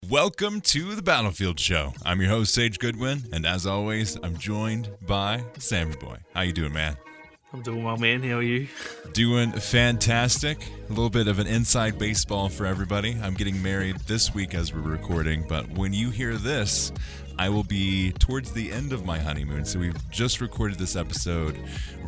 Welcome to the Battlefield Show. I'm your host, Sage Goodwin, and as always, I'm joined by Sammy Boy. How you doing, man? I'm doing well, man. How are you? Doing fantastic. A little bit of an inside baseball for everybody. I'm getting married this week as we're recording, but when you hear this, I will be towards the end of my honeymoon. So we've just recorded this episode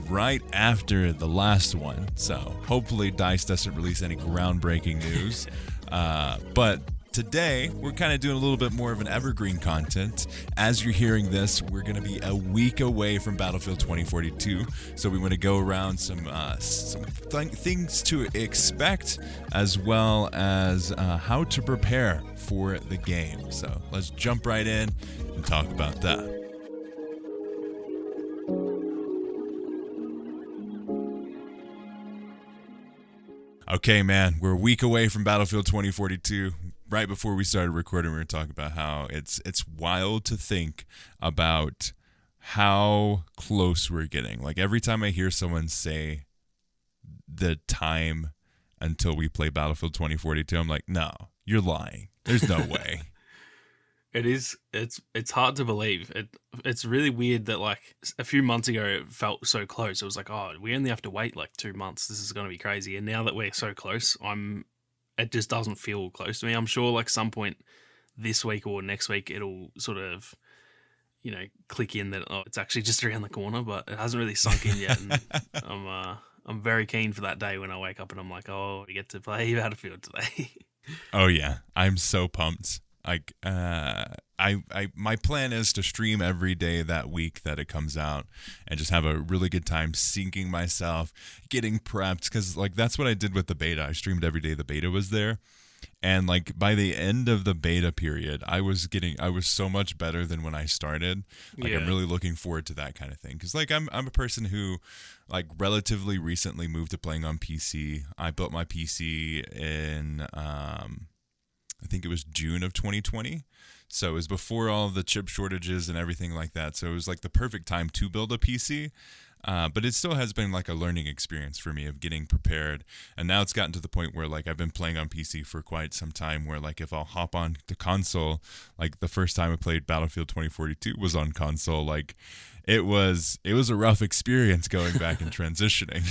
right after the last one. So hopefully Dice doesn't release any groundbreaking news. But today, we're kind of doing a little bit more of an evergreen content. As you're hearing this, we're going to be a week away from Battlefield 2042. So we want to go around some things to expect, as well as how to prepare for the game. So let's jump right in and talk about that. Okay, man, we're a week away from Battlefield 2042. Right before we started recording, we were talking about how it's wild to think about how close we're getting. Like every time I hear someone say the time until we play Battlefield 2042, I'm like, no, you're lying. There's no way. It's hard to believe. It's really weird that like a few months ago it felt so close. It was like, oh, we only have to wait like 2 months. This is going to be crazy. And now that we're so close, it just doesn't feel close to me. I'm sure like some point this week or next week it'll sort of, click in that it's actually just around the corner, but it hasn't really sunk in yet. And I'm very keen for that day when I wake up and I'm like, oh, we get to play Battlefield today. Oh yeah, I'm so pumped. Like, my plan is to stream every day that week that it comes out and just have a really good time syncing myself, getting prepped, because like that's what I did with the beta. I streamed every day the beta was there, and like by the end of the beta period, I was so much better than when I started. Like, yeah. I'm really looking forward to that kind of thing, because like I'm a person who like relatively recently moved to playing on PC. I built my PC in I think it was June of 2020. So it was before all of the chip shortages and everything like that. So it was like the perfect time to build a PC. But it still has been like a learning experience for me of getting prepared. And now it's gotten to the point where like I've been playing on PC for quite some time, where like if I'll hop on the console, like the first time I played Battlefield 2042 was on console. Like it was a rough experience going back and transitioning.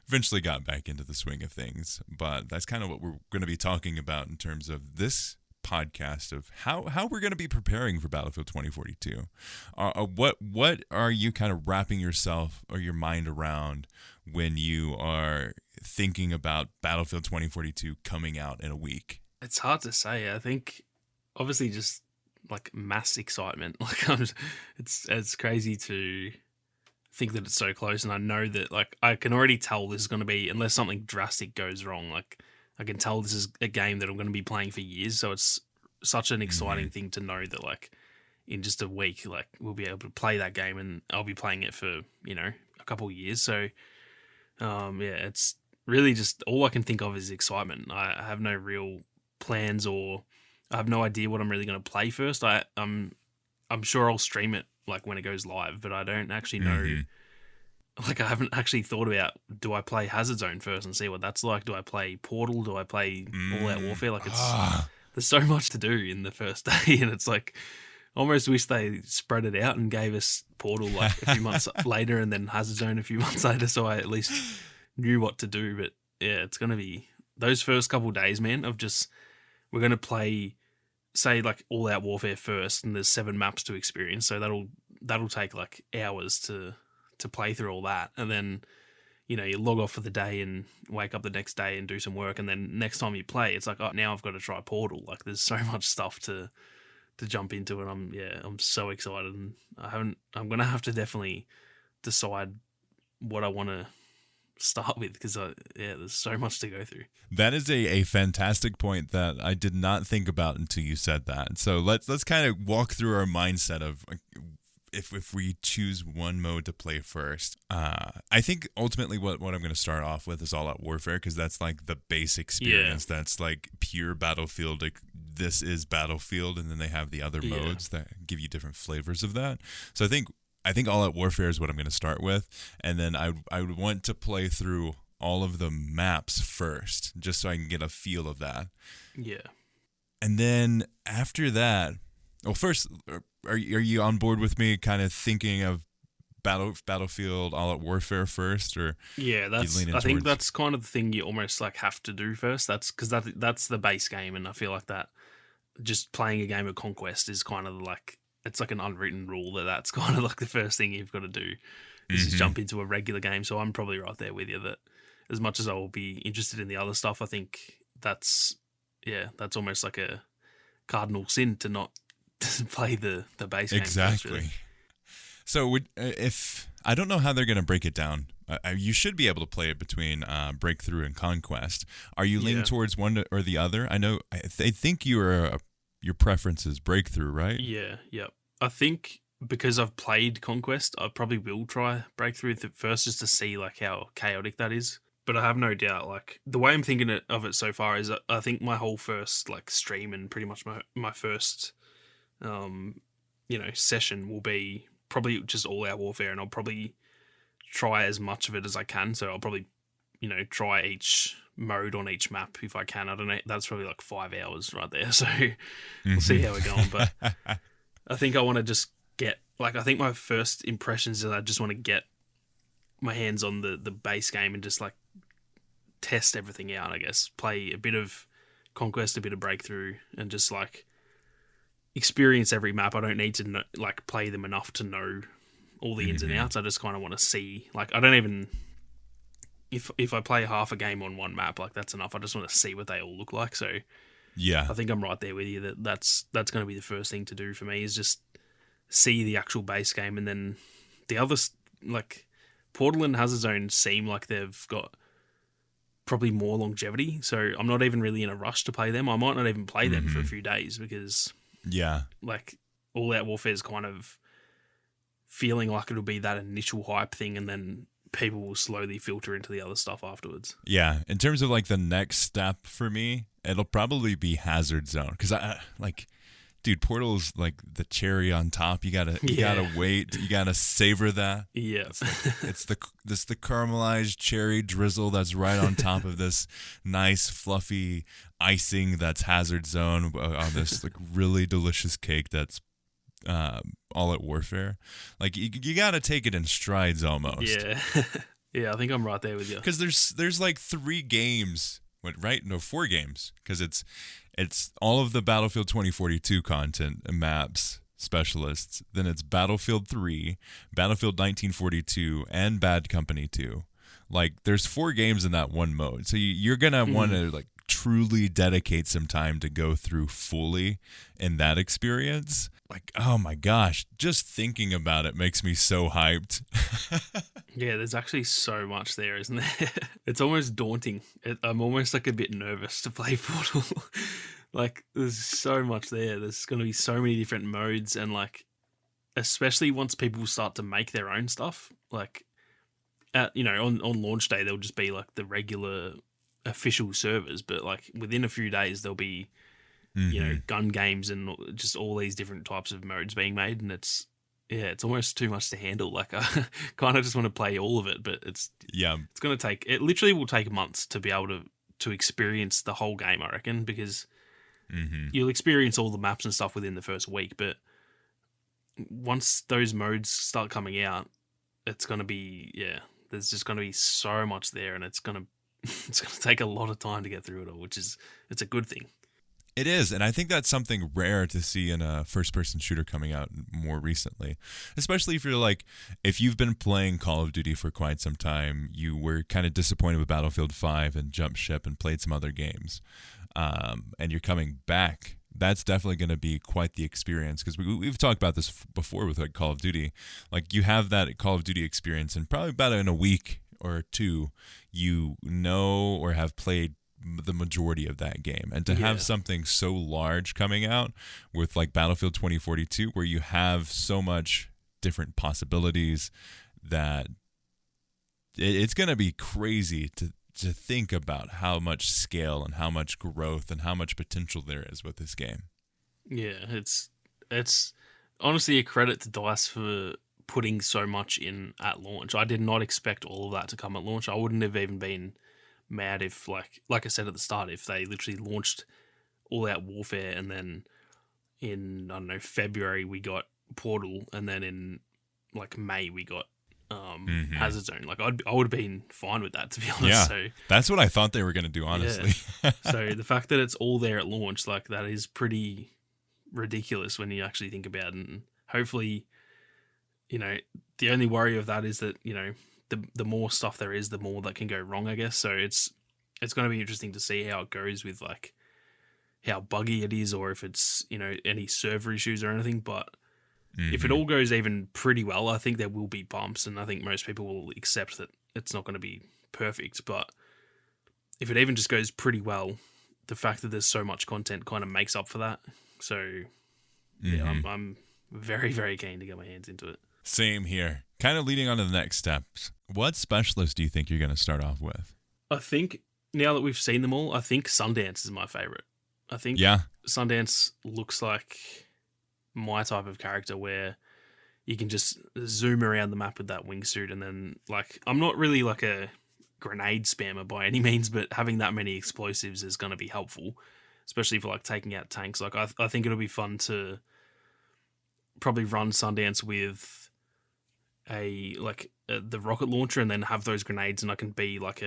Eventually got back into the swing of things, but that's kind of what we're going to be talking about in terms of this podcast of how we're going to be preparing for Battlefield 2042. What are you kind of wrapping yourself or your mind around when you are thinking about Battlefield 2042 coming out in a week? It's hard to say. I think obviously just like mass excitement. Like it's crazy to think that it's so close, and I know that like I can already tell this is going to be, unless something drastic goes wrong, like I can tell this is a game that I'm going to be playing for years. So it's such an exciting thing to know that like in just a week, like we'll be able to play that game, and I'll be playing it for a couple of years. So it's really just all I can think of is excitement. I have no real plans, or I have no idea what I'm really going to play first. I'm sure I'll stream it like when it goes live, but I don't actually know. Like I haven't actually thought about, do I play Hazard Zone first and see what that's like? Do I play Portal? Do I play All Out Warfare? Like there's so much to do in the first day, and it's like almost wish they spread it out and gave us Portal like a few months later, and then Hazard Zone a few months later, so I at least knew what to do. But yeah, it's gonna be those first couple of days, man. We're gonna play, say like All Out Warfare first, and there's 7 maps to experience, so that'll take like hours to play through all that, and then you log off for the day and wake up the next day and do some work, and then next time you play it's like, oh, now I've got to try Portal. Like there's so much stuff to jump into, and I'm so excited, and I'm gonna have to definitely decide what I want to start with, because there's so much to go through. That is a fantastic point that I did not think about until you said that. So let's kind of walk through our mindset of if we choose one mode to play first. I think ultimately what I'm going to start off with is All Out Warfare, because that's like the base experience. That's like pure Battlefield. Like, this is Battlefield, and then they have the other modes that give you different flavors of that. So I think All Out Warfare is what I'm going to start with, and then I would want to play through all of the maps first, just so I can get a feel of that. Yeah. And then after that, well, first, are you on board with me kind of thinking of Battlefield All Out Warfare first, or Yeah, you that's. leaning I think towards? that's kind of the thing you almost like have to do first. That's because that's the base game, and I feel like that just playing a game of Conquest is kind of like it's like an unwritten rule that that's kind of like the first thing you've got to do is just Mm-hmm. jump into a regular game. So I'm probably right there with you that as much as I will be interested in the other stuff, I think that's that's almost like a cardinal sin to not play the base game first, really. Exactly. So if I don't know how they're going to break it down, you should be able to play it between Breakthrough and Conquest. Are you leaning Yeah. towards one or the other? I know I think your preference is Breakthrough, right? Yeah, yep. I think because I've played Conquest, I probably will try Breakthrough first just to see like how chaotic that is. But I have no doubt, like the way I'm thinking of it so far is I think my whole first like stream and pretty much my first session will be probably just all out warfare, and I'll probably try as much of it as I can. So I'll probably try each mode on each map if I can. I don't know. That's probably like 5 hours right there. So we'll see how we're going. But Mm-hmm. I think I want to just get I think my first impressions is I just want to get my hands on the base game and just like test everything out. I guess play a bit of Conquest, a bit of Breakthrough, and just like experience every map. I don't need to like play them enough to know all the ins and Mm-hmm. outs. I just kind of want to see. Like I don't even if I play half a game on one map, like that's enough. I just want to see what they all look like. So Yeah. I think I'm right there with you that's going to be the first thing to do for me is just see the actual base game, and then the others like Portal and has its own seem like they've got probably more longevity. So I'm not even really in a rush to play them. I might not even play them for a Mm-hmm. few days because Yeah. like All Out Warfare is kind of feeling like it'll be that initial hype thing, and then people will slowly filter into the other stuff afterwards. Yeah. In terms of like the next step for me, it'll probably be Hazard Zone because like, dude, Portal's like the cherry on top. You gotta wait. You gotta savor that. Yeah. It's the caramelized cherry drizzle that's right on top of this nice fluffy icing that's Hazard Zone on this like really delicious cake that's All Out Warfare. Like you gotta take it in strides almost. Yeah. Yeah, I think I'm right there with you. Because there's like 3 games, right? No, 4 games. Because it's all of the Battlefield 2042 content and maps specialists. Then it's Battlefield 3, Battlefield 1942, and Bad Company 2. Like there's 4 games in that one mode, so you're gonna want to like truly dedicate some time to go through fully in that experience. Like, oh my gosh, just thinking about it makes me so hyped. Yeah, there's actually so much there, isn't there? It's almost daunting. I'm almost like a bit nervous to play Portal. Like, there's so much there. There's going to be so many different modes, and like, especially once people start to make their own stuff. Like, on launch day, there'll just be like the regular official servers, but like within a few days, there'll be Hmm. gun games and just all these different types of modes being made, and it's almost too much to handle. Like I kind of just want to play all of it, but Yeah. it's going to take it literally will take months to be able to experience the whole game, I reckon, because Hmm. you'll experience all the maps and stuff within the first week, but once those modes start coming out, it's going to be there's just going to be so much there, and it's going to it's going to take a lot of time to get through it all, which is it's a good thing. It is, and I think that's something rare to see in a first-person shooter coming out more recently. Especially if you've been playing Call of Duty for quite some time, you were kind of disappointed with Battlefield 5 and jumped ship and played some other games, and you're coming back. That's definitely going to be quite the experience because we've talked about this before with like Call of Duty. Like you have that Call of Duty experience, and probably about in a week or two, you know or have played the majority of that game, and to have Yeah. something so large coming out with like Battlefield 2042 where you have so much different possibilities that it's going to be crazy to think about how much scale and how much growth and how much potential there is with this game. Yeah, it's honestly a credit to DICE for putting so much in at launch. I did not expect all of that to come at launch. I wouldn't have even been mad if like I said at the start, if they literally launched All Out Warfare, and then in, I don't know, February we got Portal, and then in like May we got Hazard Zone. Like I would have been fine with that, to be honest. Yeah, So that's what I thought they were going to do, honestly. yeah. So the fact that it's all there at launch, like that is pretty ridiculous when you actually think about it. And hopefully, you know, the only worry of that is that, you know, the more stuff there is, the more that can go wrong, I guess. So it's going to be interesting to see how it goes with like how buggy it is, or if it's, you know, any server issues or anything. But if it all goes even pretty well, I think there will be bumps, and I think most people will accept that it's not going to be perfect. But if it even just goes pretty well, the fact that there's so much content kind of makes up for that. So yeah, I'm very, very keen to get my hands into it. Same here. Kind of leading on to the next steps. What specialist do you think you're going to start off with? I think now that we've seen them all, I think Sundance is my favorite. I think Sundance looks like my type of character where you can just zoom around the map with that wingsuit, and then, like, I'm not really like a grenade spammer by any means, but having that many explosives is going to be helpful, especially for like taking out tanks. Like I think it'll be fun to probably run Sundance with the rocket launcher, and then have those grenades, and I can be like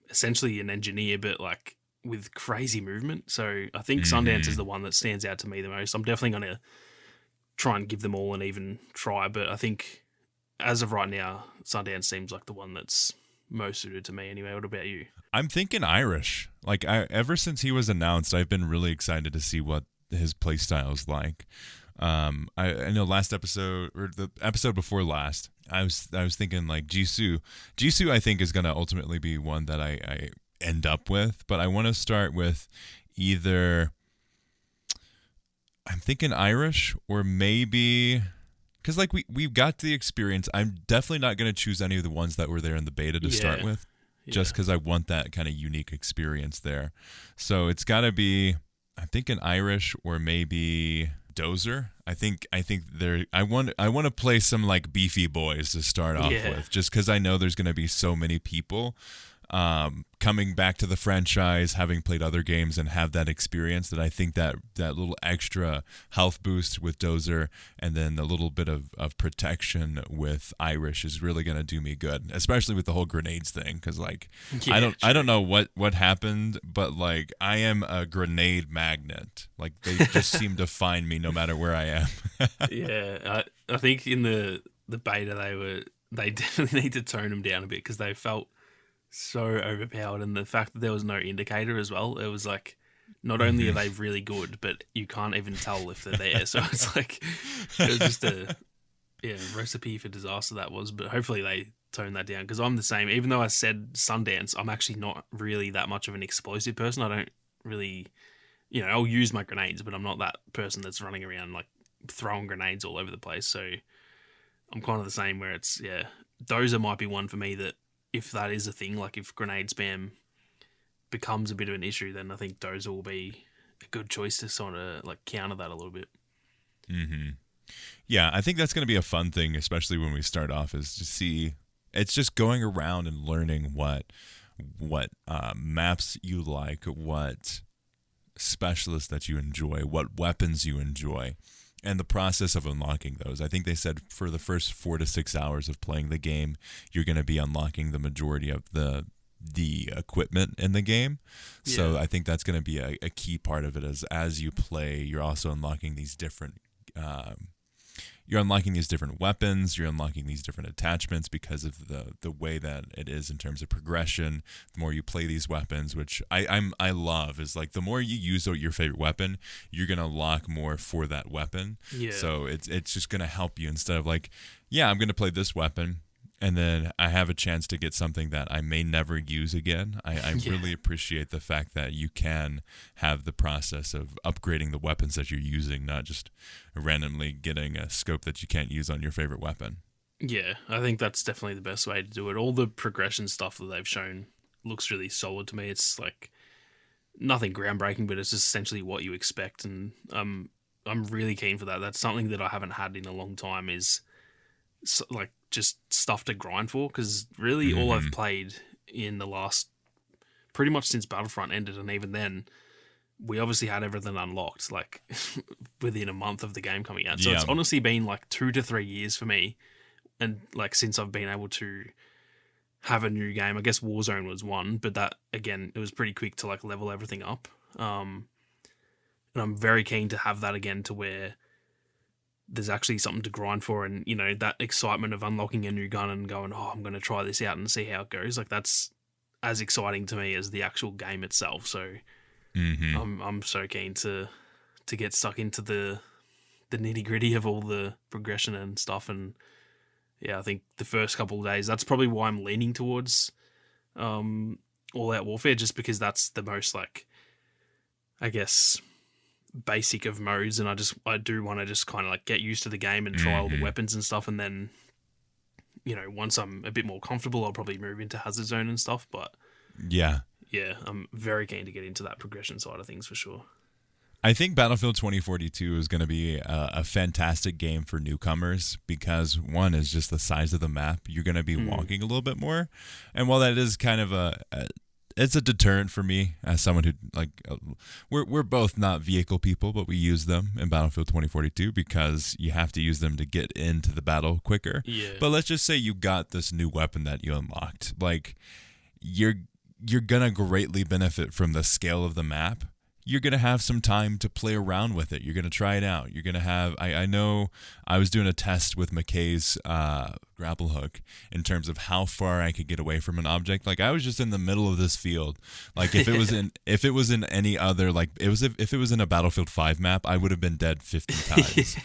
essentially an engineer, but like with crazy movement. So I think Sundance is the one that stands out to me the most. I'm definitely going to try and give them all an even try, but I think as of right now, Sundance seems like the one that's most suited to me anyway. What about you? I'm thinking Irish. Like, ever since he was announced, I've been really excited to see what his playstyle is like. I know last episode, or the episode before last, I was thinking like Jisoo. Jisoo, I think, is going to ultimately be one that I end up with, but I want to start with either, I'm thinking Irish, or maybe, because like we've got the experience. I'm definitely not going to choose any of the ones that were there in the beta to start with, just because I want that kind of unique experience there. So it's got to be, I'm thinking Irish, or maybe Dozer. I think there. I want to play some like beefy boys to start off with, just because I know there's going to be so many people coming back to the franchise, having played other games and have that experience, that I think that little extra health boost with Dozer, and then the little bit of protection with Irish is really going to do me good, especially with the whole grenades thing. Because like, I don't know what happened, but like, I am a grenade magnet. Like, they just seem to find me no matter where I am. I think in the beta they definitely need to tone them down a bit, because they felt so overpowered, and the fact that there was no indicator as well, it was like, not only are they really good, but you can't even tell if they're there. So it's like, it was just a recipe for disaster that was. But hopefully they tone that down, because I'm the same. Even though I said Sundance, I'm actually not really that much of an explosive person. I don't really, I'll use my grenades, but I'm not that person that's running around like throwing grenades all over the place. So I'm kind of the same, where it's Dozer might be one for me that, if that is a thing, like if grenade spam becomes a bit of an issue, then I think Dozer will be a good choice to sort of like counter that a little bit. Yeah, I think that's going to be a fun thing, especially when we start off, is to see, it's just going around and learning what maps you like, what specialists that you enjoy, what weapons you enjoy, and the process of unlocking those. I think they said for the first 4 to 6 hours of playing the game, you're going to be unlocking the majority of the equipment in the game. So I think that's going to be a key part of it. As you play, you're also unlocking these different weapons, you're unlocking these different attachments because of the way that it is in terms of progression. The more you play these weapons, which I love, is like, the more you use your favorite weapon, you're gonna unlock more for that weapon. So it's just gonna help you, instead of like, I'm gonna play this weapon, and then I have a chance to get something that I may never use again. I really appreciate the fact that you can have the process of upgrading the weapons that you're using, not just randomly getting a scope that you can't use on your favorite weapon. Yeah, I think that's definitely the best way to do it. All the progression stuff that they've shown looks really solid to me. It's like nothing groundbreaking, but it's just essentially what you expect, and I'm really keen for that. That's something that I haven't had in a long time, is like just stuff to grind for, because really all I've played in the last, pretty much since Battlefront ended, and even then we obviously had everything unlocked like within a month of the game coming out. So Yeah. it's honestly been like 2 to 3 years for me, and like since I've been able to have a new game. I guess Warzone was one, but that again, it was pretty quick to like level everything up. And I'm very keen to have that again, to where there's actually something to grind for, and you know, that excitement of unlocking a new gun and going, oh, I'm going to try this out and see how it goes. Like that's as exciting to me as the actual game itself. So I'm so keen to get stuck into the nitty gritty of all the progression and stuff. And yeah, I think the first couple of days, that's probably why I'm leaning towards All Out Warfare, just because that's the most, like, I guess, basic of modes, and I do want to just kind of like get used to the game and try all the weapons and stuff, and then, you know, once I'm a bit more comfortable, I'll probably move into Hazard Zone and stuff. But yeah, I'm very keen to get into that progression side of things for sure. I think Battlefield 2042 is going to be a fantastic game for newcomers because, one, is just the size of the map. You're going to be walking a little bit more. And while that is kind of it's a deterrent for me as someone who, like, we're both not vehicle people, but we use them in Battlefield 2042 because you have to use them to get into the battle quicker. Yeah. But let's just say you got this new weapon that you unlocked. Like, you're going to greatly benefit from the scale of the map. You're going to have some time to play around with it. You're going to try it out. You're going to have, I know I was doing a test with McKay's grapple hook in terms of how far I could get away from an object. Like, I was just in the middle of this field. Like, if it was in any other, like, if it was in a Battlefield 5 map, I would have been dead 50 times.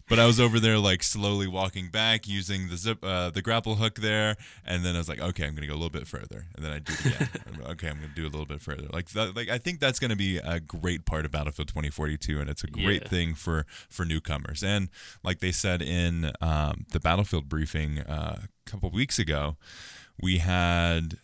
But I was over there, like, slowly walking back, using the grapple hook there, and then I was like, okay, I'm gonna go a little bit further, and then I do it again. Okay, I'm gonna do a little bit further. Like I think that's gonna be a great part of Battlefield 2042, and it's a great thing for newcomers. And like they said in the Battlefield briefing a couple weeks ago, we had.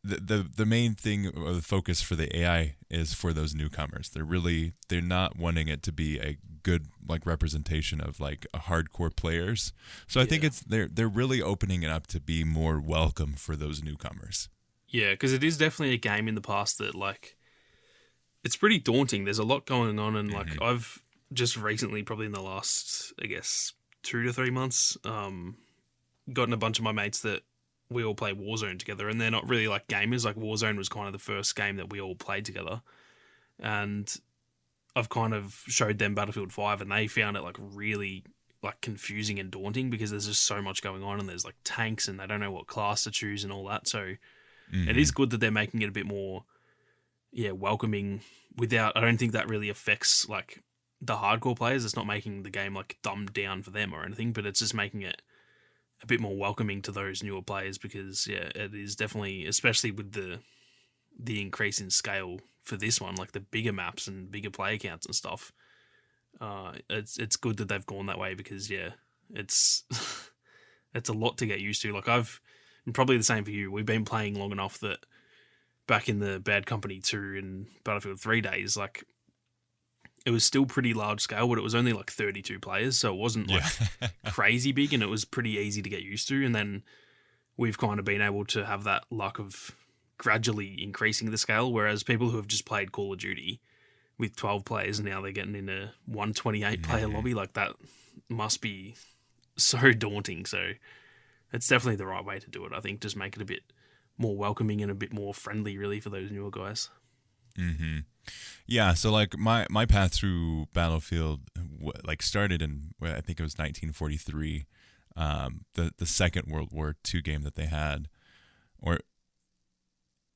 The main thing or the focus for the AI is for those newcomers. They're not wanting it to be a good, like, representation of, like, a hardcore players. So I think they're really opening it up to be more welcome for those newcomers. Yeah, because it is definitely a game in the past that, like, it's pretty daunting. There's a lot going on, and like I've just recently, probably in the last, I guess, 2 to 3 months, gotten a bunch of my mates that we all play Warzone together, and they're not really like gamers. Like, Warzone was kind of the first game that we all played together, and I've kind of showed them Battlefield 5, and they found it like really like confusing and daunting because there's just so much going on, and there's like tanks, and they don't know what class to choose and all that. So it is good that they're making it a bit more, welcoming. Without, I don't think that really affects like the hardcore players. It's not making the game like dumbed down for them or anything, but it's just making it a bit more welcoming to those newer players because, it is definitely, especially with the increase in scale for this one, like the bigger maps and bigger player counts and stuff. It's good that they've gone that way because, it's it's a lot to get used to. Like, and probably the same for you, we've been playing long enough that back in the Bad Company 2 and Battlefield 3 days, like, it was still pretty large scale, but it was only like 32 players, so it wasn't like crazy big, and it was pretty easy to get used to. And then we've kind of been able to have that luck of gradually increasing the scale, whereas people who have just played Call of Duty with 12 players, now they're getting in a 128 player lobby, like that must be so daunting. So it's definitely the right way to do it. I think just make it a bit more welcoming and a bit more friendly, really, for those newer guys. Yeah, so like my path through Battlefield like started in, I think it was 1943, the Second World War II game that they had, or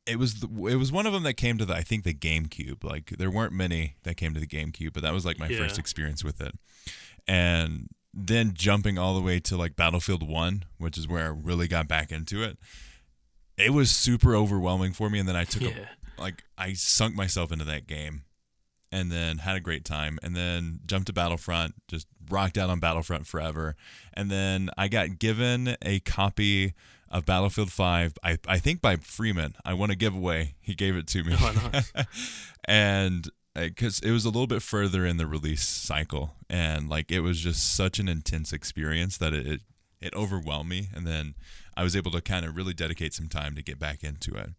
it was one of them that came to I think the GameCube. Like, there weren't many that came to the GameCube, but that was like my first experience with it. And then jumping all the way to like Battlefield 1, which is where I really got back into it. It was super overwhelming for me, and then I took I sunk myself into that game and then had a great time, and then jumped to Battlefront, just rocked out on Battlefront forever. And then I got given a copy of Battlefield 5, I think by Freeman. I won a giveaway. He gave it to me. Oh, nice. And because it was a little bit further in the release cycle, and like it was just such an intense experience that it it overwhelmed me, and then I was able to kind of really dedicate some time to get back into it.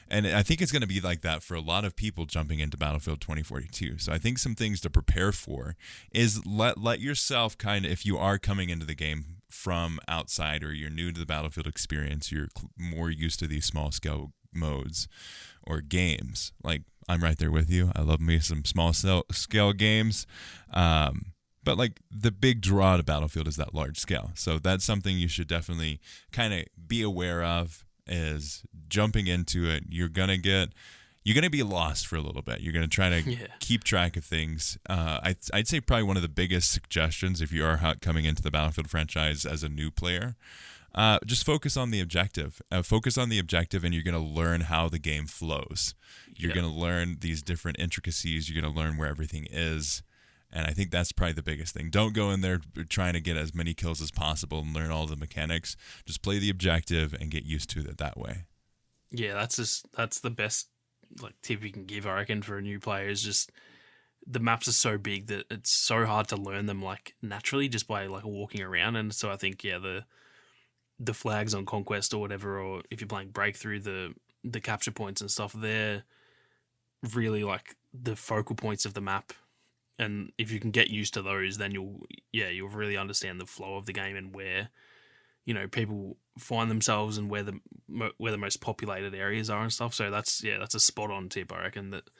And I think it's going to be like that for a lot of people jumping into Battlefield 2042. So I think some things to prepare for is let yourself kind of, if you are coming into the game from outside or you're new to the Battlefield experience, you're more used to these small scale modes or games. Like, I'm right there with you. I love me some small scale games. But like the big draw to Battlefield is that large scale. So that's something you should definitely kind of be aware of, is jumping into it. You're going to be lost for a little bit. You're going to try to keep track of things. I'd say probably one of the biggest suggestions if you are coming into the Battlefield franchise as a new player, just focus on the objective. Focus on the objective, and you're going to learn how the game flows. You're going to learn these different intricacies. You're going to learn where everything is. And I think that's probably the biggest thing. Don't go in there trying to get as many kills as possible and learn all the mechanics. Just play the objective and get used to it that way. Yeah, that's the best like tip you can give, I reckon, for a new player. Is just the maps are so big that it's so hard to learn them like naturally just by like walking around. And so I think the flags on Conquest or whatever, or if you're playing Breakthrough, the capture points and stuff, they're really like the focal points of the map. And if you can get used to those, then you'll really understand the flow of the game and where, people find themselves and where the most populated areas are and stuff. So that's a spot on tip, I reckon, that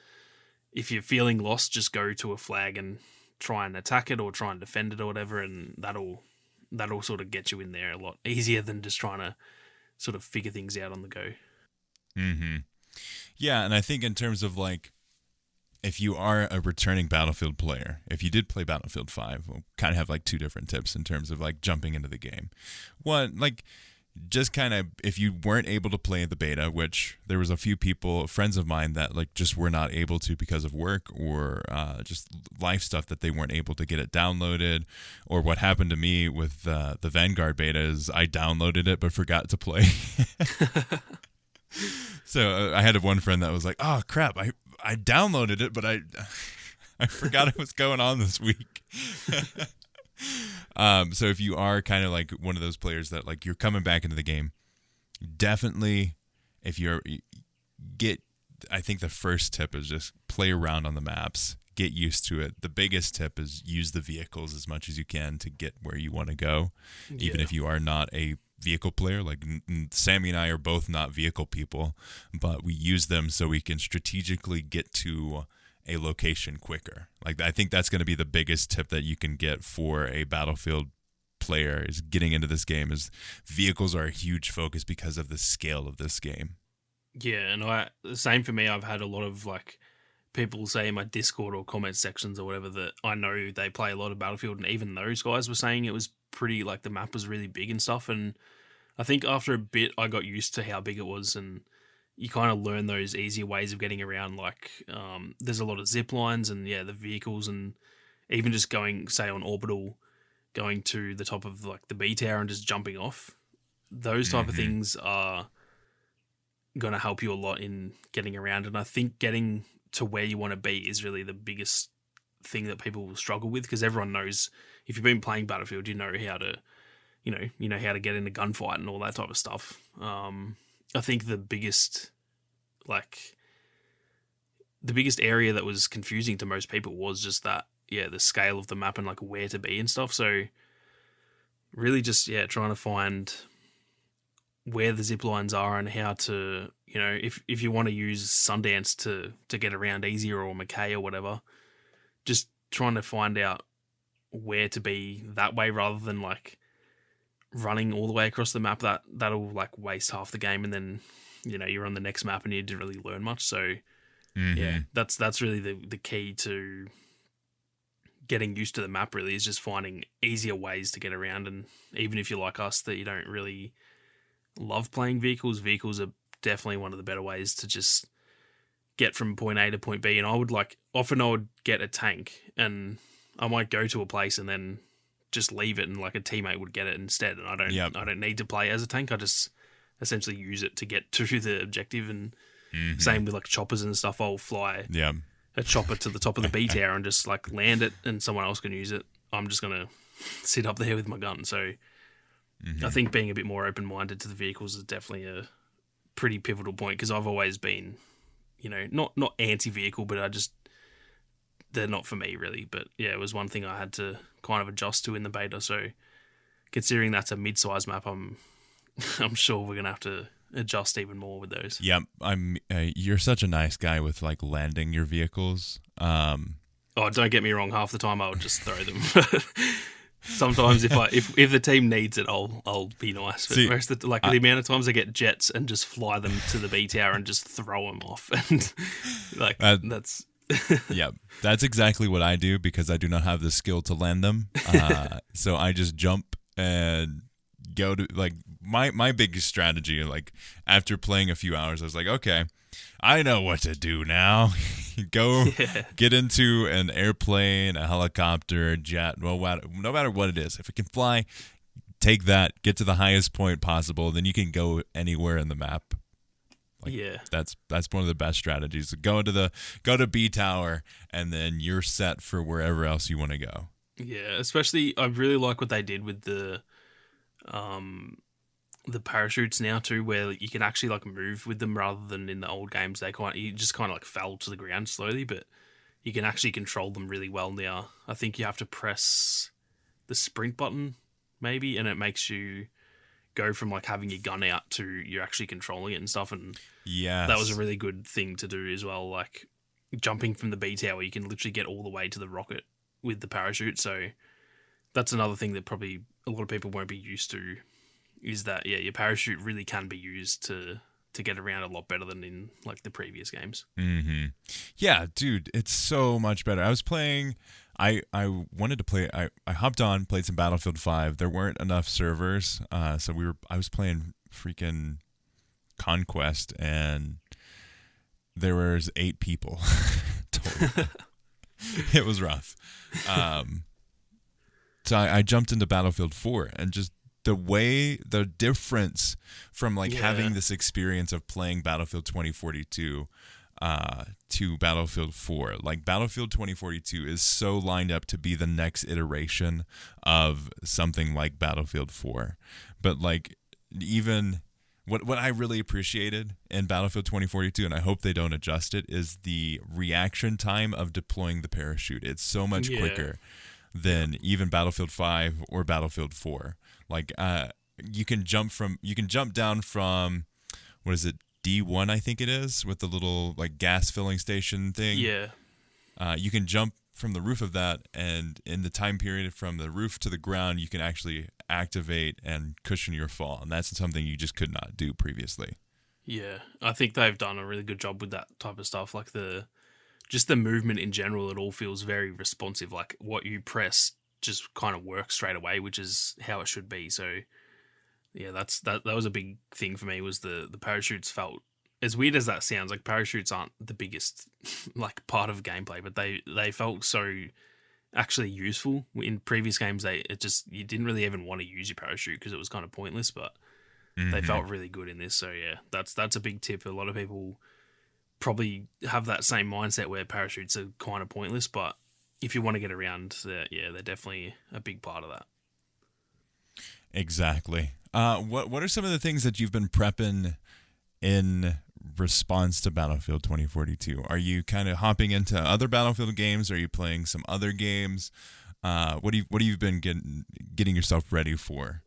if you're feeling lost, just go to a flag and try and attack it or try and defend it or whatever, and that'll sort of get you in there a lot easier than just trying to sort of figure things out on the go. Mm-hmm. Yeah, and I think in terms of like, if you are a returning Battlefield player, if you did play Battlefield 5, we'll kind of have like two different tips in terms of like jumping into the game. One, like just kind of, if you weren't able to play the beta, which there was a few people, friends of mine, that like just were not able to because of work or just life stuff, that they weren't able to get it downloaded. Or what happened to me with the Vanguard beta is I downloaded it but forgot to play. So I had one friend that was like, "Oh crap, I downloaded it, but I forgot it was going on this week." So if you are kind of like one of those players that like you're coming back into the game, definitely I think the first tip is just play around on the maps, get used to it. The biggest tip is use the vehicles as much as you can to get where you want to go, even if you are not a vehicle player. Like Sammy and I are both not vehicle people, but we use them so we can strategically get to a location quicker. Like I think that's going to be the biggest tip that you can get for a Battlefield player, is getting into this game, is vehicles are a huge focus because of the scale of this game. Yeah, and the same for me. I've had a lot of like people say in my Discord or comment sections or whatever that I know they play a lot of Battlefield, and even those guys were saying it was pretty, like the map was really big and stuff. And I think after a bit I got used to how big it was, and you kind of learn those easier ways of getting around. Like there's a lot of zip lines and the vehicles, and even just going, say, on orbital, going to the top of like the B tower and just jumping off. Those type of things are going to help you a lot in getting around. And I think getting to where you want to be is really the biggest thing that people will struggle with, because everyone knows, if you've been playing Battlefield, you know how to, you know how to get in a gunfight and all that type of stuff. I think the biggest area that was confusing to most people was just that, the scale of the map and like where to be and stuff. So really just, trying to find where the zip lines are and how to, if you want to use Sundance to get around easier, or McKay or whatever, just trying to find out where to be that way rather than like running all the way across the map. That'll like waste half the game, and then you're on the next map and you didn't really learn much. So that's really the key to getting used to the map, really, is just finding easier ways to get around. And even if you're like us, that you don't really love playing vehicles are definitely one of the better ways to just get from point A to point B. And I would often get a tank and I might go to a place and then just leave it, and like a teammate would get it instead. And I don't need to play as a tank. I just essentially use it to get to the objective. And same with like choppers and stuff. I'll fly a chopper to the top of the B tower and just like land it, and someone else can use it. I'm just gonna sit up there with my gun. So I think being a bit more open-minded to the vehicles is definitely a pretty pivotal point, because I've always been, not anti-vehicle, but they're not for me really. But yeah, it was one thing I had to kind of adjust to in the beta. So considering that's a mid-sized map, I'm sure we're gonna have to adjust even more with those. Yep, you're such a nice guy with like landing your vehicles. Oh, don't get me wrong. Half the time I would just throw them. Sometimes if the team needs it, I'll be nice. But See, most of the amount of times I get jets and just fly them to the B tower and just throw them off, and that's. Yeah, that's exactly what I do, because I do not have the skill to land them. So I just jump and go to like my biggest strategy. Like after playing a few hours, I was like, okay, I know what to do now. Go get into an airplane, a helicopter, a jet. Well, no matter what it is, if it can fly, take that. Get to the highest point possible. Then you can go anywhere in the map. That's one of the best strategies. Go to B tower, and then you're set for wherever else you want to go. Yeah, especially I really like what they did with the parachutes now too, where you can actually like move with them rather than in the old games you just kind of like fell to the ground slowly, but you can actually control them really well now. I think you have to press the sprint button maybe, and it makes you go from like having your gun out to you're actually controlling it and stuff. And that was a really good thing to do as well. Like jumping from the B tower, you can literally get all the way to the rocket with the parachute. So that's another thing that probably a lot of people won't be used to, is that your parachute really can be used to get around a lot better than in like the previous games. Mm-hmm. Yeah, dude, it's so much better. I was playing. I wanted to play. I hopped on, played some Battlefield 5. There weren't enough servers, so I was playing freaking Conquest, and there was 8 people total. It was rough. So I jumped into Battlefield 4, and just the difference from like having this experience of playing Battlefield 2042 to Battlefield 4. Like Battlefield 2042 is so lined up to be the next iteration of something like Battlefield 4. But like even what I really appreciated in Battlefield 2042, and I hope they don't adjust it, is the reaction time of deploying the parachute. It's so much quicker than even Battlefield 5 or Battlefield 4. Like you can jump down from, what is it, D1 I think it is, with the little like gas filling station thing. Yeah. You can jump from the roof of that, and in the time period from the roof to the ground, you can actually activate and cushion your fall, and that's something you just could not do previously. Yeah, I think they've done a really good job with that type of stuff. Like just the movement in general, it all feels very responsive. Like what you press just kind of works straight away, which is how it should be. So yeah, that was a big thing for me, was the parachutes felt, as weird as that sounds, like parachutes aren't the biggest like part of gameplay, but they felt so actually useful. In previous games, you didn't really even want to use your parachute because it was kind of pointless, but they felt really good in this. So yeah, that's a big tip. A lot of people probably have that same mindset where parachutes are kind of pointless, but if you want to get around, they're definitely a big part of that. Exactly. What are some of the things that you've been prepping in response to Battlefield 2042? Are you kind of hopping into other Battlefield games? Are you playing some other games? What have you been getting yourself ready for?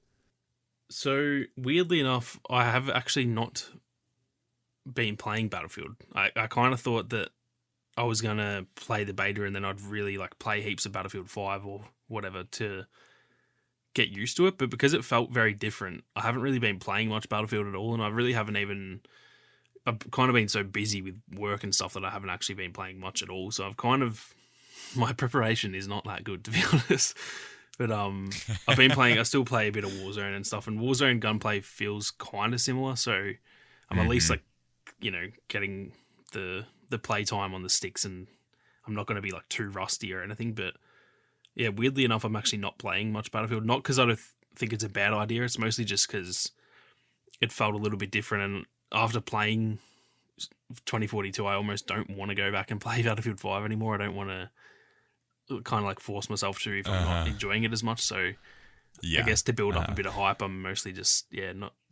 So weirdly enough, I have actually not been playing Battlefield. I kind of thought that I was gonna play the beta and then I'd really like play heaps of Battlefield 5 or whatever to get used to it, but because it felt very different, I haven't really been playing much Battlefield at all, and I really haven't even. I've kind of been so busy with work and stuff that I haven't actually been playing much at all. So my preparation is not that good, to be honest. But I've been playing. I still play a bit of Warzone and stuff, and Warzone gunplay feels kind of similar. So I'm at least like, getting the play time on the sticks, and I'm not going to be like too rusty or anything. But yeah, weirdly enough, I'm actually not playing much Battlefield. Not because I don't think it's a bad idea. It's mostly just because it felt a little bit different. And after playing 2042, I almost don't want to go back and play Battlefield 5 anymore. I don't want to kind of like force myself to if I'm not enjoying it as much. So Yeah. I guess to build up a bit of hype, I'm mostly just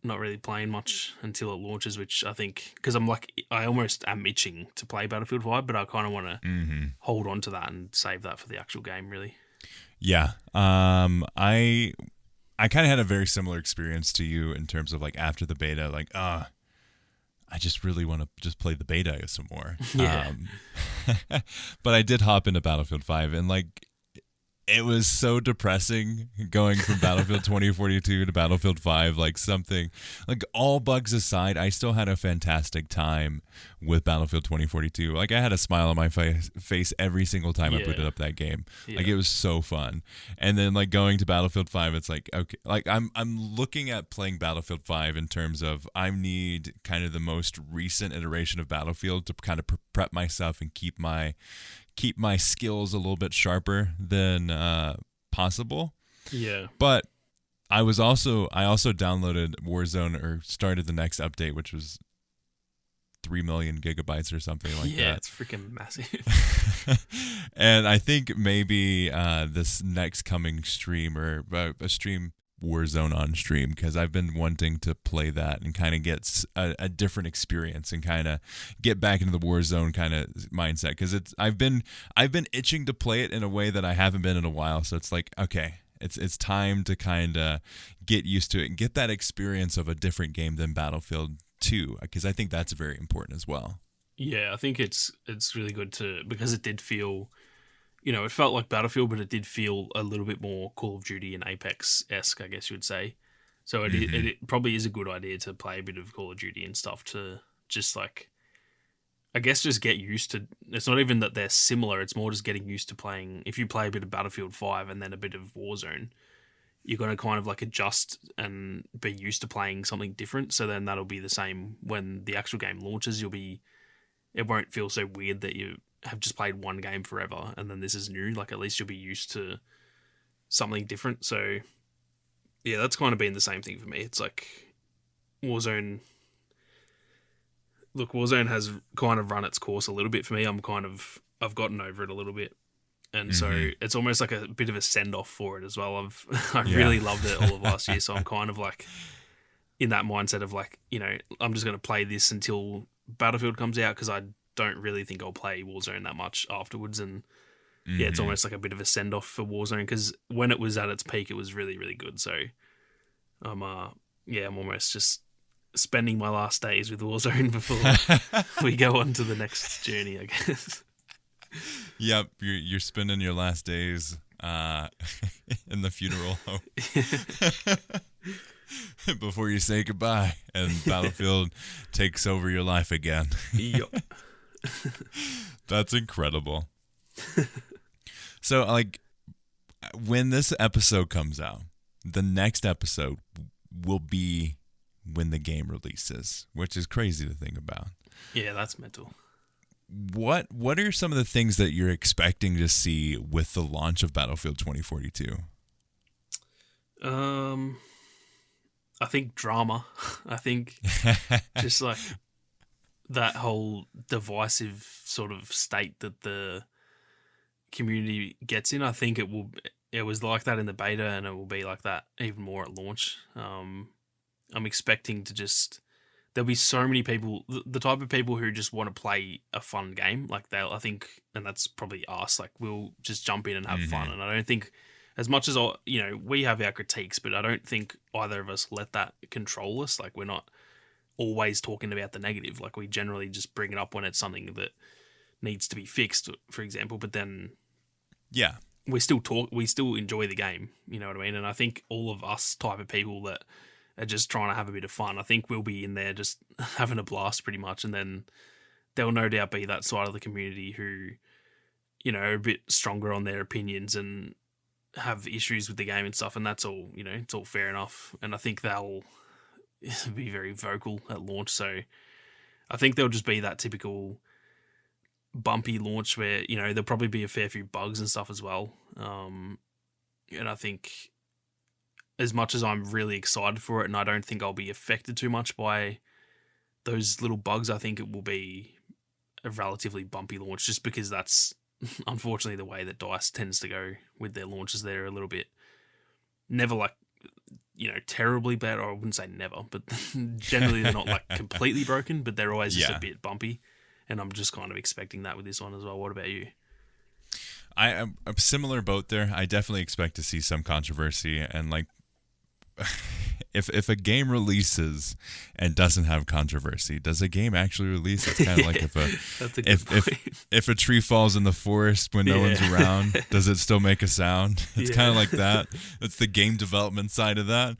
not really playing much until it launches, which I think because I almost am itching to play Battlefield 5, but I kind of want to hold on to that and save that for the actual game, really. Yeah. I kind of had a very similar experience to you in terms of like after the beta, like, I just really want to just play the beta some more. Yeah. But I did hop into Battlefield 5 and like it was so depressing going from Battlefield 2042 to Battlefield 5. Like something, like all bugs aside, I still had a fantastic time with Battlefield 2042. Like I had a smile on my face every single time I booted up that game. Yeah. Like it was so fun. And then like going to Battlefield 5, it's like, okay, like I'm looking at playing Battlefield 5 in terms of I need kind of the most recent iteration of Battlefield to kind of prep myself and keep my skills a little bit sharper than possible. Yeah. But I also downloaded Warzone or started the next update, which was 3 million gigabytes or something like that. Yeah, it's freaking massive. And I think maybe this next coming stream or a stream Warzone on stream, because I've been wanting to play that and kind of get a different experience and kind of get back into the Warzone kind of mindset, because I've been itching to play it in a way that I haven't been in a while. So it's like, okay, it's time to kind of get used to it and get that experience of a different game than Battlefield 2, because I think that's very important as well. Yeah, I think it's really good because it did feel, it felt like Battlefield, but it did feel a little bit more Call of Duty and Apex-esque, I guess you would say. So it probably is a good idea to play a bit of Call of Duty and stuff to just like, I guess just get used to. It's not even that they're similar, it's more just getting used to playing. If you play a bit of Battlefield 5 and then a bit of Warzone, you're going to kind of like adjust and be used to playing something different. So then that'll be the same when the actual game launches. It won't feel so weird that you have just played one game forever and then this is new. Like at least you'll be used to something different. So yeah, that's kind of been the same thing for me. It's like Warzone has kind of run its course a little bit for me. I've gotten over it a little bit. And so it's almost like a bit of a send off for it as well. I really loved it all of last year. So I'm kind of like in that mindset of like, I'm just going to play this until Battlefield comes out, because I don't really think I'll play Warzone that much afterwards. And yeah, it's almost like a bit of a send off for Warzone, because when it was at its peak, it was really, really good. So I'm almost just spending my last days with Warzone before we go on to the next journey, I guess. Yep, you're spending your last days in the funeral home before you say goodbye, and Battlefield takes over your life again. Yep. That's incredible. So, like, when this episode comes out, the next episode will be when the game releases, which is crazy to think about. Yeah, that's mental. What are some of the things that you're expecting to see with the launch of Battlefield 2042? I think drama. I think just like that whole divisive sort of state that the community gets in. I think it was like that in the beta, and it will be like that even more at launch. I'm expecting to just, there'll be so many people, the type of people who just want to play a fun game. Like I think, and that's probably us, like we'll just jump in and have fun. And I don't think, as much as we have our critiques, but I don't think either of us let that control us. Like we're not always talking about the negative. Like we generally just bring it up when it's something that needs to be fixed, for example. But then, yeah, we still enjoy the game. You know what I mean? And I think all of us type of people that are just trying to have a bit of fun, I think we'll be in there just having a blast pretty much. And then there'll no doubt be that side of the community who, are a bit stronger on their opinions and have issues with the game and stuff. And that's all, it's all fair enough. And I think they'll be very vocal at launch. So I think there'll just be that typical bumpy launch where, there'll probably be a fair few bugs and stuff as well. And I think as much as I'm really excited for it, and I don't think I'll be affected too much by those little bugs, I think it will be a relatively bumpy launch, just because that's unfortunately the way that DICE tends to go with their launches. They're a little bit never like, terribly bad, or I wouldn't say never, but generally they're not like completely broken, but they're always just a bit bumpy. And I'm just kind of expecting that with this one as well. What about you? I am a similar boat there. I definitely expect to see some controversy, and like if a game releases and doesn't have controversy, does a game actually release? It's kind of like if a tree falls in the forest when no one's around, does it still make a sound? It's kind of like that. It's the game development side of that.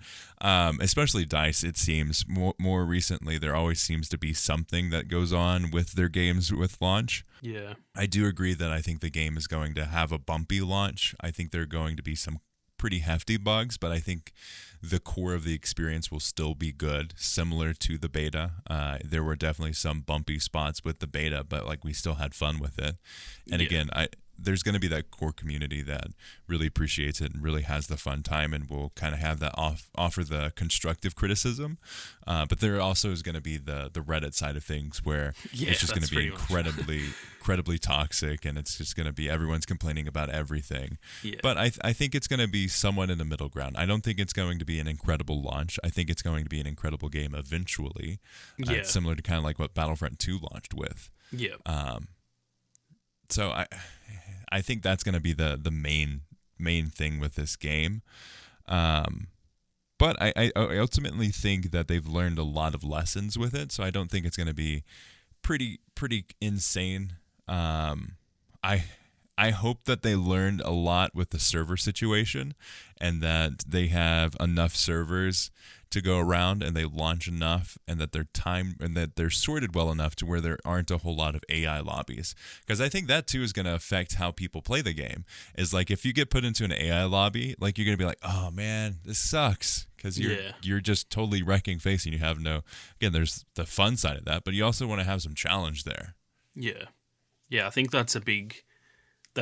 Especially DICE, it seems more recently there always seems to be something that goes on with their games with launch. Yeah, I do agree that I think the game is going to have a bumpy launch. I think there are going to be some pretty hefty bugs, but I think the core of the experience will still be good, similar to the beta. There were definitely some bumpy spots with the beta, but like we still had fun with it. And again, there's going to be that core community that really appreciates it and really has the fun time, and will kind of have that offer the constructive criticism. But there also is going to be the Reddit side of things where it's just going to be incredibly toxic, and it's just going to be everyone's complaining about everything. Yeah. But I think it's going to be somewhat in the middle ground. I don't think it's going to be an incredible launch. I think it's going to be an incredible game eventually. It's similar to kind of like what Battlefront 2 launched with. Yeah. So I think that's going to be the main thing with this game. But I ultimately think that they've learned a lot of lessons with it, so I don't think it's going to be pretty insane. I hope that they learned a lot with the server situation, and that they have enough servers to go around, and they launch enough, and that they're sorted well enough to where there aren't a whole lot of AI lobbies. Because I think that too is going to affect how people play the game. Is like if you get put into an AI lobby, like you're going to be like, oh man, this sucks. Because you're just totally wrecking face, and you have no. Again, there's the fun side of that, but you also want to have some challenge there. Yeah. I think that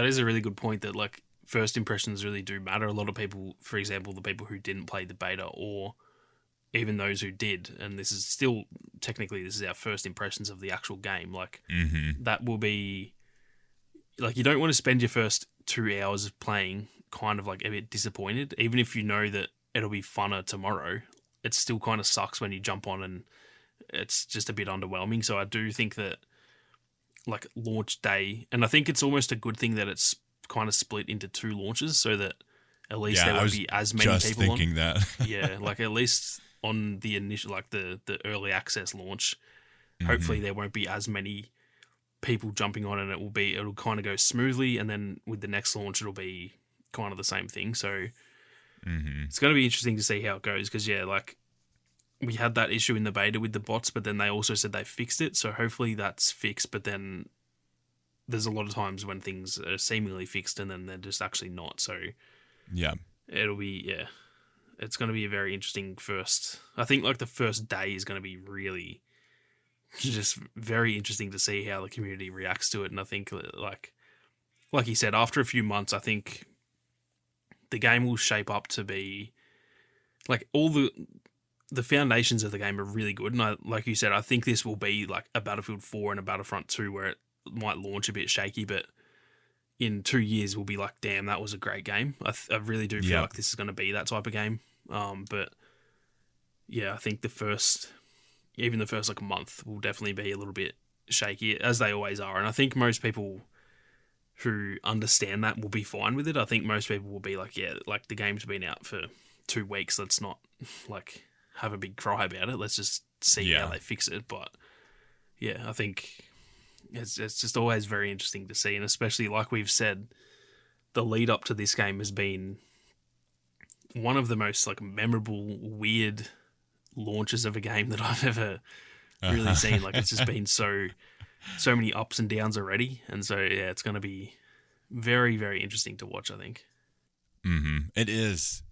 is a really good point, that like first impressions really do matter. A lot of people, for example, the people who didn't play the beta, or even those who did, and this is our first impressions of the actual game. Like that will be like, you don't want to spend your first 2 hours of playing kind of like a bit disappointed, even if you know that it'll be funner tomorrow. It still kind of sucks when you jump on and it's just a bit underwhelming. So I do think that like launch day, and I think it's almost a good thing that it's kind of split into 2 launches, so that at least there won't be as many just people thinking on. that. Like at least on the initial, like the early access launch, hopefully there won't be as many people jumping on, and it'll kind of go smoothly, and then with the next launch it'll be kind of the same thing. So it's going to be interesting to see how it goes, because like we had that issue in the beta with the bots, but then they also said they fixed it, so hopefully that's fixed. But then there's a lot of times when things are seemingly fixed and then they're just actually not. So it'll be it's going to be a very interesting first. I think like the first day is going to be really just very interesting to see how the community reacts to it. And I think like you said, after a few months, I think the game will shape up to be like all the foundations of the game are really good. And like you said, I think this will be like a Battlefield 4 and a Battlefront 2 where it might launch a bit shaky, but in 2 years we'll be like, damn, that was a great game. I really do feel like this is going to be that type of game. But yeah, I think the first like month will definitely be a little bit shaky, as they always are. And I think most people who understand that will be fine with it. I think most people will be like, yeah, like the game's been out for 2 weeks. Let's not like have a big cry about it. Let's just see how they fix it. But yeah, I think it's just always very interesting to see. And especially like we've said, the lead up to this game has been one of the most like memorable, weird launches of a game that I've ever really seen. Like it's just been so many ups and downs already. And so, yeah, it's going to be very, very interesting to watch, I think. It is.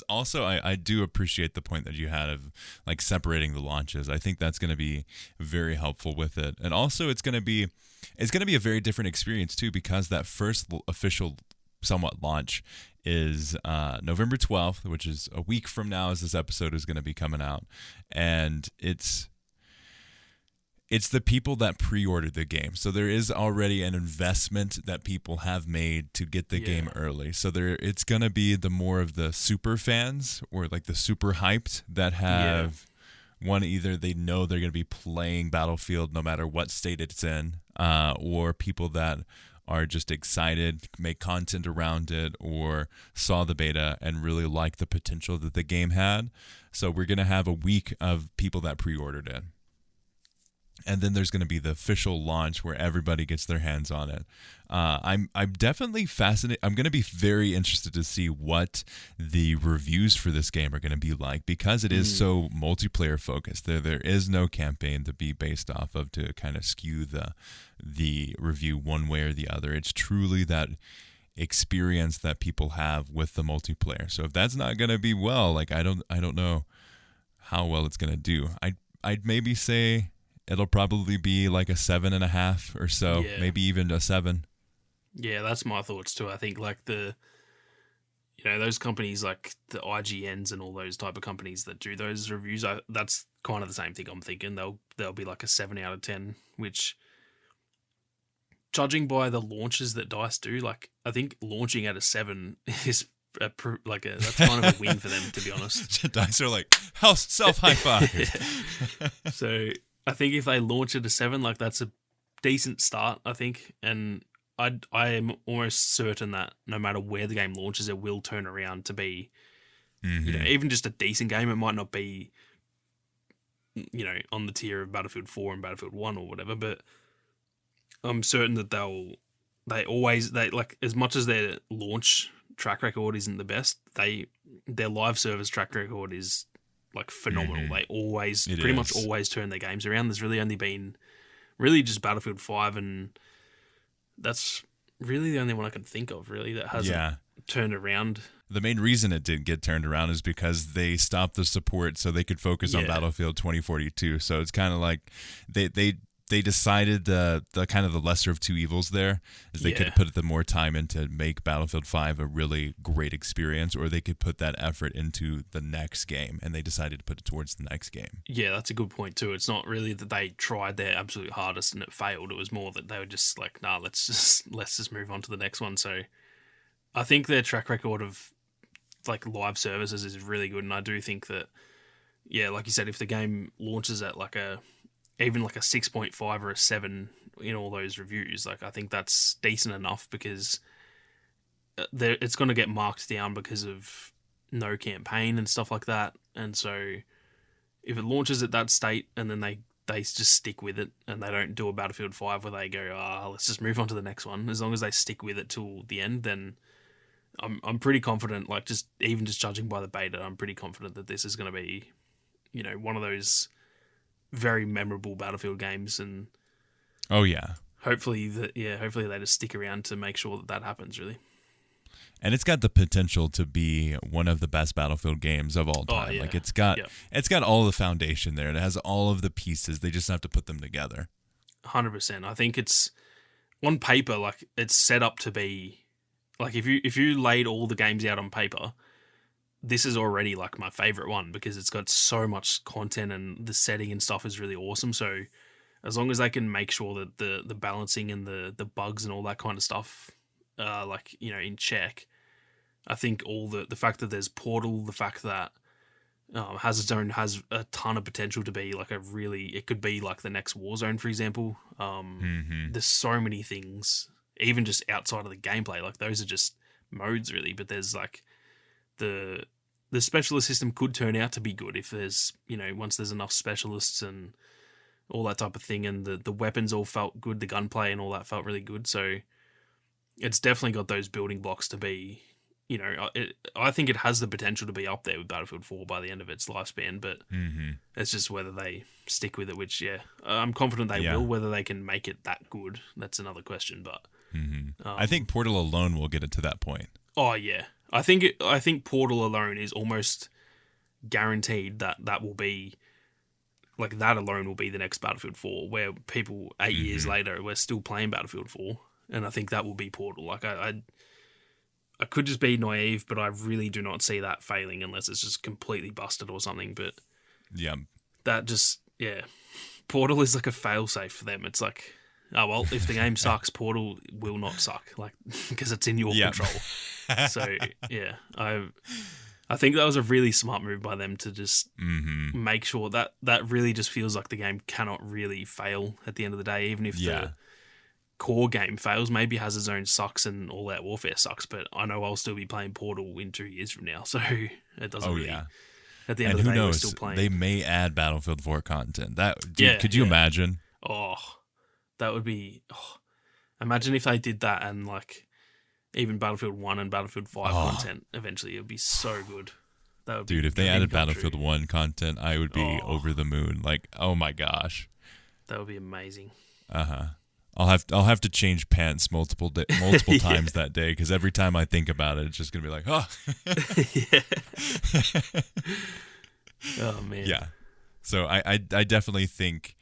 Also, I do appreciate the point that you had of like separating the launches. I think that's going to be very helpful with it. And also it's going to be a very different experience too, because that first official somewhat launch is November 12th, which is a week from now as this episode is going to be coming out. And it's it's the people that pre-ordered the game. So there is already an investment that people have made to get the game early. So it's going to be the more of the super fans or like the super hyped that have one, either they know they're going to be playing Battlefield no matter what state it's in, or people that are just excited, make content around it, or saw the beta and really like the potential that the game had. So we're going to have a week of people that pre-ordered it. And then there's going to be the official launch where everybody gets their hands on it. I'm definitely fascinated. I'm going to be very interested to see what the reviews for this game are going to be like, because it is so multiplayer focused. There is no campaign to be based off of to kind of skew the review one way or the other. It's truly that experience that people have with the multiplayer. So if that's not going to be well, like I don't know how well it's going to do. I'd maybe say it'll probably be like a 7.5 or so, maybe even a 7. Yeah, that's my thoughts too. I think like those companies like the IGNs and all those type of companies that do those reviews, that's kind of the same thing I'm thinking. They'll be like a 7 out of 10, which, judging by the launches that DICE do, like I think launching at a 7 is that's kind of a win for them, to be honest. DICE are like, self high five. So I think if they launch at a 7, like that's a decent start, I think. And I am almost certain that no matter where the game launches, it will turn around to be, even just a decent game. It might not be, on the tier of Battlefield 4 and Battlefield 1 or whatever, but I'm certain that they always, as much as their launch track record isn't the best, their live service track record is like phenomenal. They pretty much always turn their games around. There's really only been just Battlefield 5, and that's really the only one I can think of really that hasn't turned around. The main reason it didn't get turned around is because they stopped the support so they could focus on Battlefield 2042. So it's kind of like they decided the kind of the lesser of two evils there is they could put the more time into make Battlefield 5 a really great experience, or they could put that effort into the next game, and they decided to put it towards the next game. Yeah, that's a good point too. It's not really that they tried their absolute hardest and it failed. It was more that they were just like, nah, let's just move on to the next one. So I think their track record of like live services is really good, and I do think that, like you said, if the game launches at even like a 6.5 or a 7 in all those reviews, like I think that's decent enough, because it's going to get marked down because of no campaign and stuff like that. And so if it launches at that state and then they just stick with it and they don't do a Battlefield 5 where they go, let's just move on to the next one, as long as they stick with it till the end, then I'm pretty confident, like just judging by the beta, I'm pretty confident that this is going to be, one of those very memorable Battlefield games. And hopefully they just stick around to make sure that happens, really. And it's got the potential to be one of the best Battlefield games of all time. Like it's got all the foundation there. It has all of the pieces. They just have to put them together. 100%. I think it's on paper, like it's set up to be like, if you laid all the games out on paper, this is already like my favorite one, because it's got so much content and the setting and stuff is really awesome. So as long as they can make sure that the balancing and the bugs and all that kind of stuff in check, I think all the fact that there's Portal, the fact that Hazard has a ton of potential to be like it could be like the next Warzone, for example. There's so many things, even just outside of the gameplay, like those are just modes really, but there's like the specialist system could turn out to be good if there's, once there's enough specialists and all that type of thing, and the weapons all felt good, the gunplay and all that felt really good. So it's definitely got those building blocks to be, I think it has the potential to be up there with Battlefield 4 by the end of its lifespan, but it's just whether they stick with it, which, I'm confident they will. Whether they can make it that good, that's another question. But I think Portal alone will get it to that point. Oh, yeah. I think Portal alone is almost guaranteed that will be, like, that alone will be the next Battlefield 4, where people 8 years later, we're still playing Battlefield 4, and I think that will be Portal. Like, I could just be naive, but I really do not see that failing unless it's just completely busted or something. But that just, Portal is like a failsafe for them. It's like, oh well, if the game sucks, Portal will not suck, like because it's in your control. So yeah, I think that was a really smart move by them to just make sure that really just feels like the game cannot really fail at the end of the day, even if the core game fails. Maybe it has its own sucks and All Out Warfare sucks, but I know I'll still be playing Portal in 2 years from now, so it doesn't really... At the end of the day, we're still playing. They may add Battlefield 4 content. Could you imagine? Oh, that would be... Oh. Imagine if they did that and like even Battlefield 1 and Battlefield 5 content eventually. It would be so good. That would Dude, if they added Battlefield 1 content, I would be over the moon. Like, oh my gosh. That would be amazing. I'll have to change pants multiple times that day, because every time I think about it, it's just gonna be like, oh. Oh man. Yeah. So I definitely think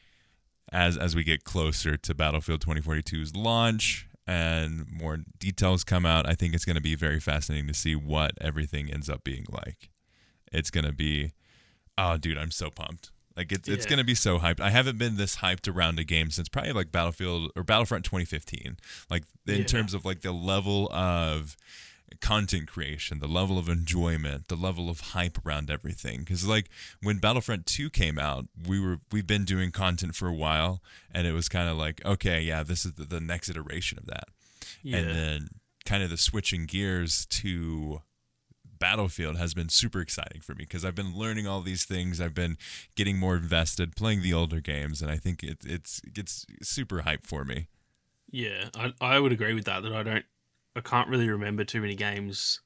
as we get closer to Battlefield 2042's launch and more details come out, I think it's gonna be very fascinating to see what everything ends up being like. It's gonna be, oh dude, I'm so pumped. Like it's gonna be so hyped. I haven't been this hyped around a game since probably like Battlefield or Battlefront 2015. Like in terms of like the level of content creation, the level of enjoyment, the level of hype around everything. Because like when Battlefront 2 came out, we've been doing content for a while, and it was kind of like, okay, yeah, this is the next iteration of that. Yeah. And then kind of the switching gears to Battlefield has been super exciting for me, because I've been learning all these things. I've been getting more invested, playing the older games, and I think it's super hype for me. Yeah, I would agree with that. I can't really remember too many games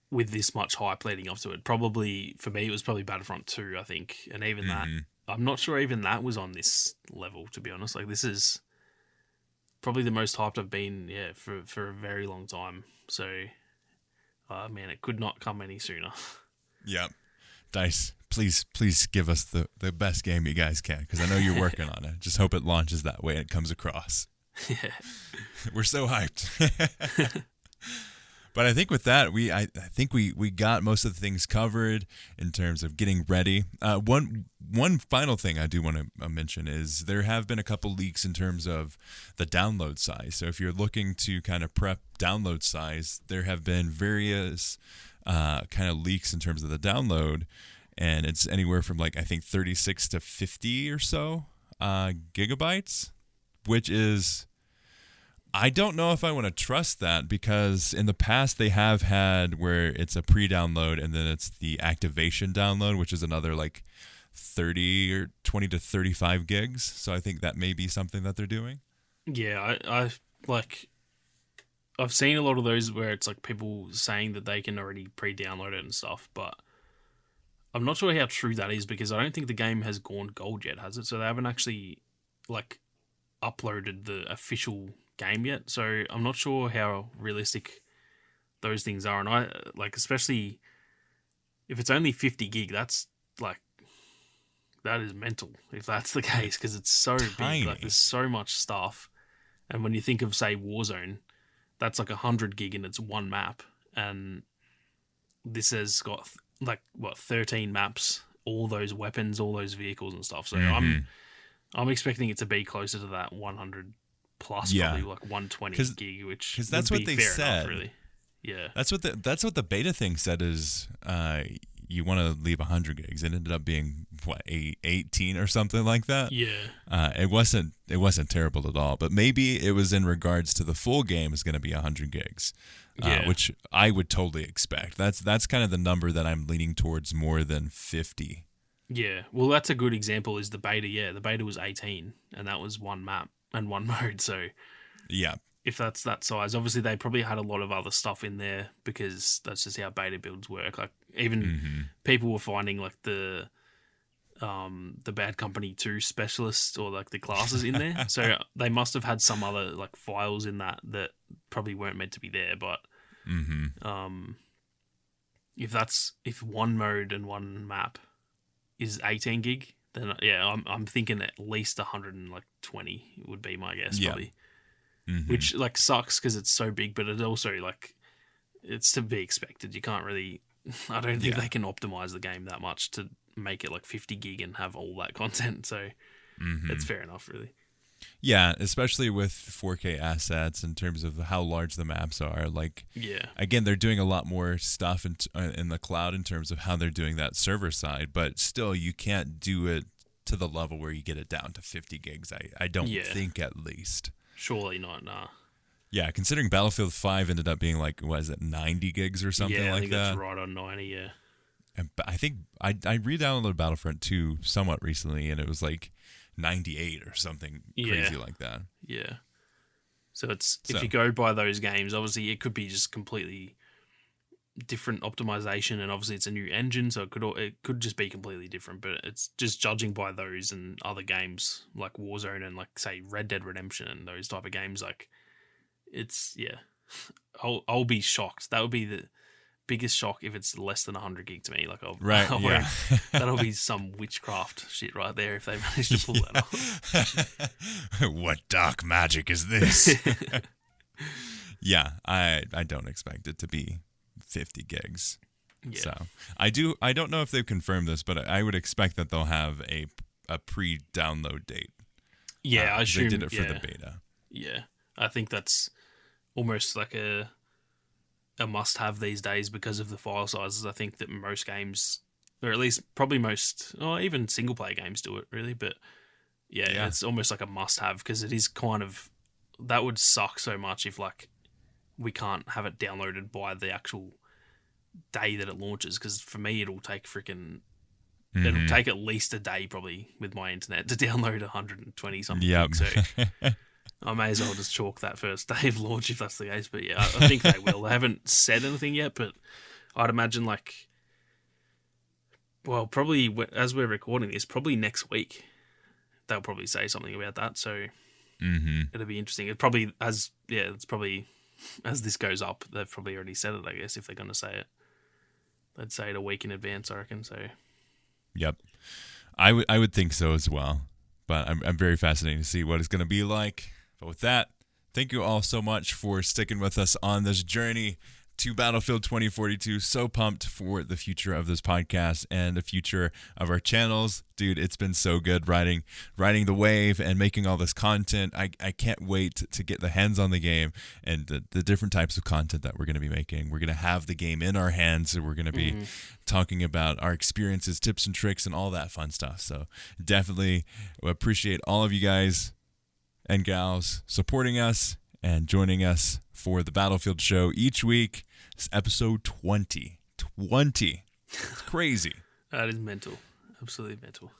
with this much hype leading up to it. Probably for me, it was probably Battlefront 2, I think, and even that, I'm not sure even that was on this level, to be honest. Like this is probably the most hyped I've been, for a very long time. So. Man, it could not come any sooner. Yep. DICE, please give us the best game you guys can, because I know you're working on it. Just hope it launches that way and it comes across. Yeah. We're so hyped. But I think with that, I think we got most of the things covered in terms of getting ready. One final thing I do want to mention is there have been a couple leaks in terms of the download size. So if you're looking to kind of prep download size, there have been various kind of leaks in terms of the download, and it's anywhere from like I think 36 to 50 or so gigabytes, which is... I don't know if I want to trust that, because in the past they have had where it's a pre-download and then it's the activation download, which is another like 30 or 20 to 35 gigs. So I think that may be something that they're doing. Yeah, I've seen a lot of those where it's like people saying that they can already pre-download it and stuff, but I'm not sure how true that is, because I don't think the game has gone gold yet, has it? So they haven't actually like uploaded the official game yet, so I'm not sure how realistic those things are. And I like, especially if it's only 50 gig, that is mental if that's the case, because it's so tiny. Big. Like there's so much stuff, and when you think of say Warzone, that's like 100 gig and it's one map, and this has got 13 maps, all those weapons, all those vehicles and stuff. So I'm expecting it to be closer to that 100 plus, probably like 120 gig, which because that's what they said. Enough, really. Yeah, that's what the beta thing said is you want to leave 100 gigs. It ended up being 18 or something like that. Yeah, it wasn't terrible at all, but maybe it was in regards to the full game is going to be 100 gigs, which I would totally expect. That's kind of the number that I'm leaning towards more than 50. Yeah, well, that's a good example. Is the beta? Yeah, the beta was 18, and that was one map and one mode. So yeah, if that's that size, obviously they probably had a lot of other stuff in there, because that's just how beta builds work. Like even people were finding like the Bad Company 2 specialists or like the classes in there. So they must have had some other like files in that probably weren't meant to be there. But if one mode and one map is 18 gig, then I'm thinking at least 120 would be my guess, probably. Which like sucks because it's so big, but it also like it's to be expected. You can't really. I don't think they can optimize the game that much to make it like 50 gig and have all that content. So it's fair enough, really. Yeah, especially with 4K assets in terms of how large the maps are. Like, again, they're doing a lot more stuff in the cloud in terms of how they're doing that server side, but still, you can't do it to the level where you get it down to 50 gigs. I don't think, at least. Surely not, nah. Yeah, considering Battlefield 5 ended up being like, what is it, 90 gigs or something like that? I think that's right on 90, yeah. And I think I re-downloaded Battlefront 2 somewhat recently, and it was like 98 or something crazy like that. Yeah. So if you go by those games, obviously it could be just completely different optimization, and obviously it's a new engine, so it could just be completely different. But it's just judging by those and other games like Warzone and like say Red Dead Redemption and those type of games, like it's I'll be shocked. That would be the biggest shock if it's less than 100 gig to me. Like, that'll be some witchcraft shit right there if they manage to pull that off. What dark magic is this? Yeah, I don't expect it to be 50 gigs. Yeah. So I don't know if they've confirmed this, but I would expect that they'll have a pre-download date. Yeah, I assume they did it for the beta. Yeah, I think that's almost like a must-have these days because of the file sizes. I think that most games, or at least probably most, or even single-player games do it, really. But yeah, it's almost like a must-have because it is kind of, that would suck so much if like we can't have it downloaded by the actual day that it launches. Because for me, it'll take it'll take at least a day probably with my internet to download 120 something. Yep. So I may as well just chalk that first day of launch if that's the case. But yeah, I think they will. They haven't said anything yet, but I'd imagine probably as we're recording this, probably next week, they'll probably say something about that. So it'll be interesting. It's probably as this goes up, they've probably already said it, I guess, if they're going to say it. They'd say it a week in advance, I reckon. So, yep. I would think so as well. But I'm very fascinated to see what it's going to be like. But with that, thank you all so much for sticking with us on this journey to Battlefield 2042. So pumped for the future of this podcast and the future of our channels. Dude, it's been so good riding the wave and making all this content. I can't wait to get the hands on the game and the different types of content that we're going to be making. We're going to have the game in our hands, and we're going to be talking about our experiences, tips and tricks, and all that fun stuff. So definitely appreciate all of you guys and gals supporting us and joining us for the Battlefield show each week. It's episode 20. 20. It's crazy. That is mental. Absolutely mental.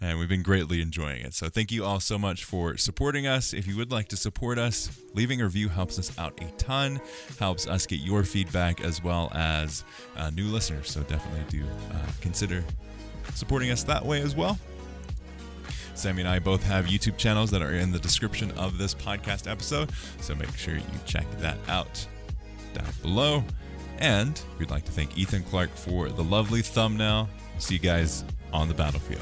And we've been greatly enjoying it. So thank you all so much for supporting us. If you would like to support us, leaving a review helps us out a ton, helps us get your feedback as well as new listeners. So definitely do consider supporting us that way as well. Sammy and I both have YouTube channels that are in the description of this podcast episode, so make sure you check that out down below. And we'd like to thank Ethan Clark for the lovely thumbnail. See you guys on the battlefield.